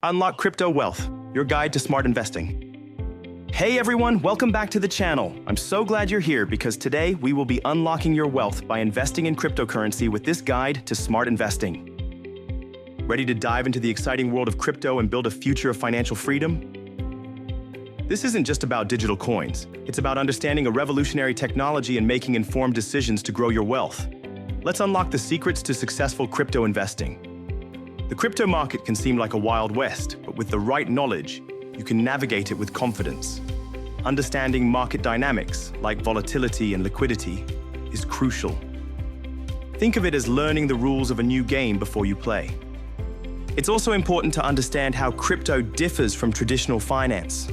Unlock Crypto Wealth, your guide to smart investing. Hey everyone, welcome back to the channel. I'm so glad you're here because today we will be unlocking your wealth by investing in cryptocurrency with this guide to smart investing. Ready to dive into the exciting world of crypto and build a future of financial freedom? This isn't just about digital coins. It's about understanding a revolutionary technology and making informed decisions to grow your wealth. Let's unlock the secrets to successful crypto investing. The crypto market can seem like a wild west, but with the right knowledge, you can navigate it with confidence. Understanding market dynamics, like volatility and liquidity, is crucial. Think of it as learning the rules of a new game before you play. It's also important to understand how crypto differs from traditional finance.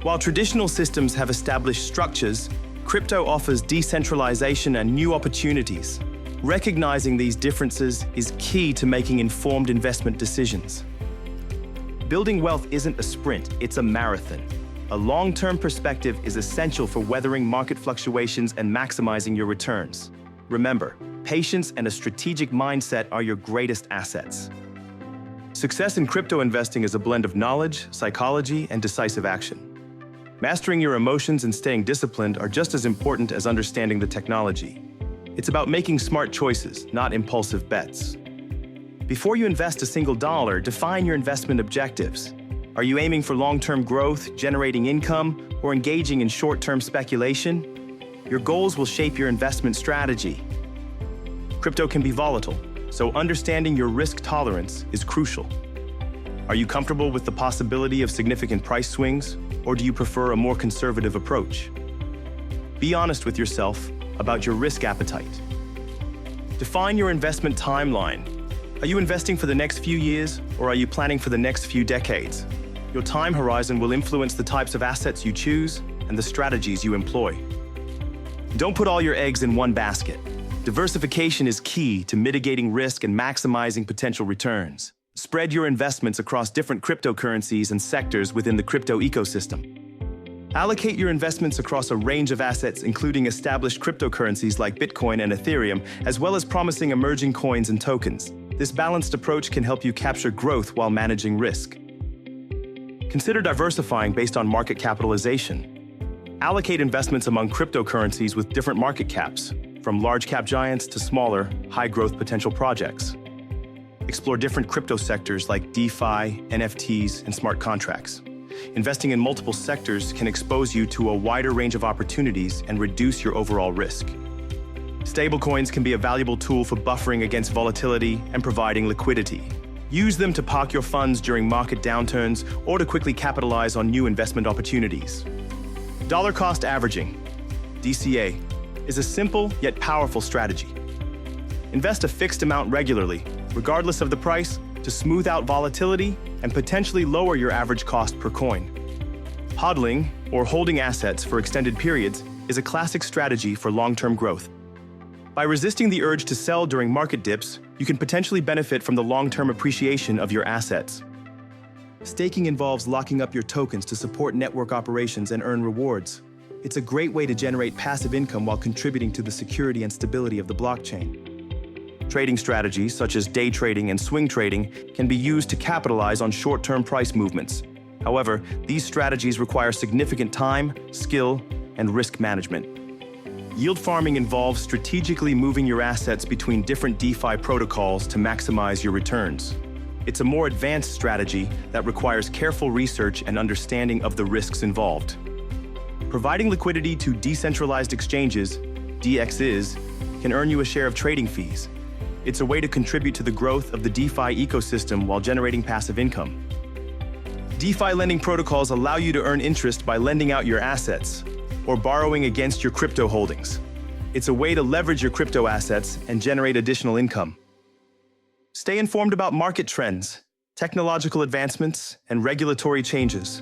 While traditional systems have established structures, crypto offers decentralization and new opportunities. Recognizing these differences is key to making informed investment decisions. Building wealth isn't a sprint, it's a marathon. A long-term perspective is essential for weathering market fluctuations and maximizing your returns. Remember, patience and a strategic mindset are your greatest assets. Success in crypto investing is a blend of knowledge, psychology, and decisive action. Mastering your emotions and staying disciplined are just as important as understanding the technology. It's about making smart choices, not impulsive bets. Before you invest a single dollar, define your investment objectives. Are you aiming for long-term growth, generating income, or engaging in short-term speculation? Your goals will shape your investment strategy. Crypto can be volatile, so understanding your risk tolerance is crucial. Are you comfortable with the possibility of significant price swings, or do you prefer a more conservative approach? Be honest with yourself about your risk appetite. Define your investment timeline. Are you investing for the next few years, or are you planning for the next few decades? Your time horizon will influence the types of assets you choose and the strategies you employ. Don't put all your eggs in one basket. Diversification is key to mitigating risk and maximizing potential returns. Spread your investments across different cryptocurrencies and sectors within the crypto ecosystem. Allocate your investments across a range of assets, including established cryptocurrencies like Bitcoin and Ethereum, as well as promising emerging coins and tokens. This balanced approach can help you capture growth while managing risk. Consider diversifying based on market capitalization. Allocate investments among cryptocurrencies with different market caps, from large-cap giants to smaller, high-growth potential projects. Explore different crypto sectors like DeFi, NFTs, and smart contracts. Investing in multiple sectors can expose you to a wider range of opportunities and reduce your overall risk. Stablecoins can be a valuable tool for buffering against volatility and providing liquidity. Use them to park your funds during market downturns or to quickly capitalize on new investment opportunities. Dollar cost averaging, DCA, is a simple yet powerful strategy. Invest a fixed amount regularly, regardless of the price, to smooth out volatility and potentially lower your average cost per coin. Hodling, or holding assets for extended periods, is a classic strategy for long-term growth. By resisting the urge to sell during market dips, you can potentially benefit from the long-term appreciation of your assets. Staking involves locking up your tokens to support network operations and earn rewards. It's a great way to generate passive income while contributing to the security and stability of the blockchain. Trading strategies such as day trading and swing trading can be used to capitalize on short-term price movements. However, these strategies require significant time, skill, and risk management. Yield farming involves strategically moving your assets between different DeFi protocols to maximize your returns. It's a more advanced strategy that requires careful research and understanding of the risks involved. Providing liquidity to decentralized exchanges, DEXs, can earn you a share of trading fees. It's a way to contribute to the growth of the DeFi ecosystem while generating passive income. DeFi lending protocols allow you to earn interest by lending out your assets or borrowing against your crypto holdings. It's a way to leverage your crypto assets and generate additional income. Stay informed about market trends, technological advancements, and regulatory changes.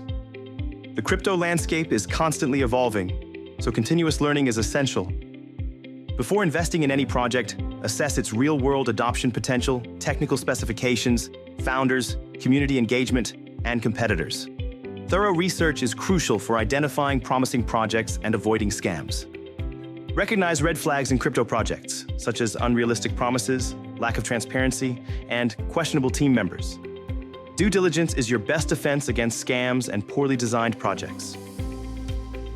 The crypto landscape is constantly evolving, so continuous learning is essential. Before investing in any project, assess its real-world adoption potential, technical specifications, founders, community engagement, and competitors. Thorough research is crucial for identifying promising projects and avoiding scams. Recognize red flags in crypto projects, such as unrealistic promises, lack of transparency, and questionable team members. Due diligence is your best defense against scams and poorly designed projects.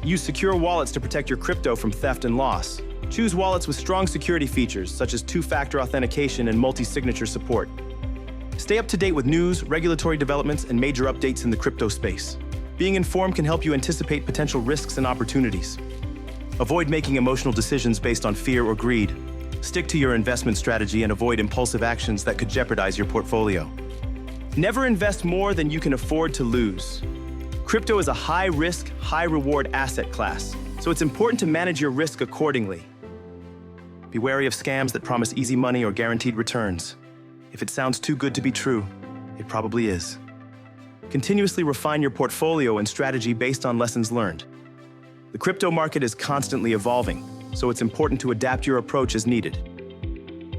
Use secure wallets to protect your crypto from theft and loss. Choose wallets with strong security features such as two-factor authentication and multi-signature support. Stay up to date with news, regulatory developments, and major updates in the crypto space. Being informed can help you anticipate potential risks and opportunities. Avoid making emotional decisions based on fear or greed. Stick to your investment strategy and avoid impulsive actions that could jeopardize your portfolio. Never invest more than you can afford to lose. Crypto is a high-risk, high-reward asset class, so it's important to manage your risk accordingly. Be wary of scams that promise easy money or guaranteed returns. If it sounds too good to be true, it probably is. Continuously refine your portfolio and strategy based on lessons learned. The crypto market is constantly evolving, so it's important to adapt your approach as needed.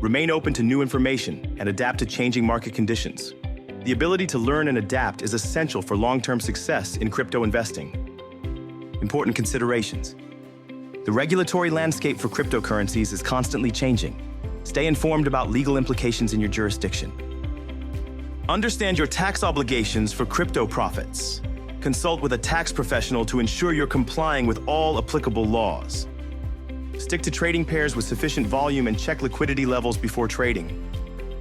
Remain open to new information and adapt to changing market conditions. The ability to learn and adapt is essential for long-term success in crypto investing. Important considerations. The regulatory landscape for cryptocurrencies is constantly changing. Stay informed about legal implications in your jurisdiction. Understand your tax obligations for crypto profits. Consult with a tax professional to ensure you're complying with all applicable laws. Stick to trading pairs with sufficient volume and check liquidity levels before trading.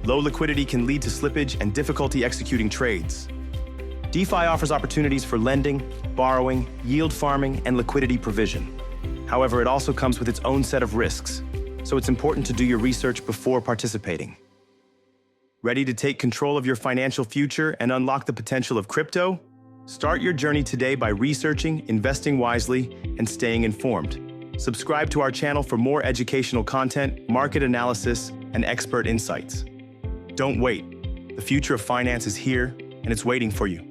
Low liquidity can lead to slippage and difficulty executing trades. DeFi offers opportunities for lending, borrowing, yield farming, and liquidity provision. However, it also comes with its own set of risks, so it's important to do your research before participating. Ready to take control of your financial future and unlock the potential of crypto? Start your journey today by researching, investing wisely, and staying informed. Subscribe to our channel for more educational content, market analysis, and expert insights. Don't wait. The future of finance is here, and it's waiting for you.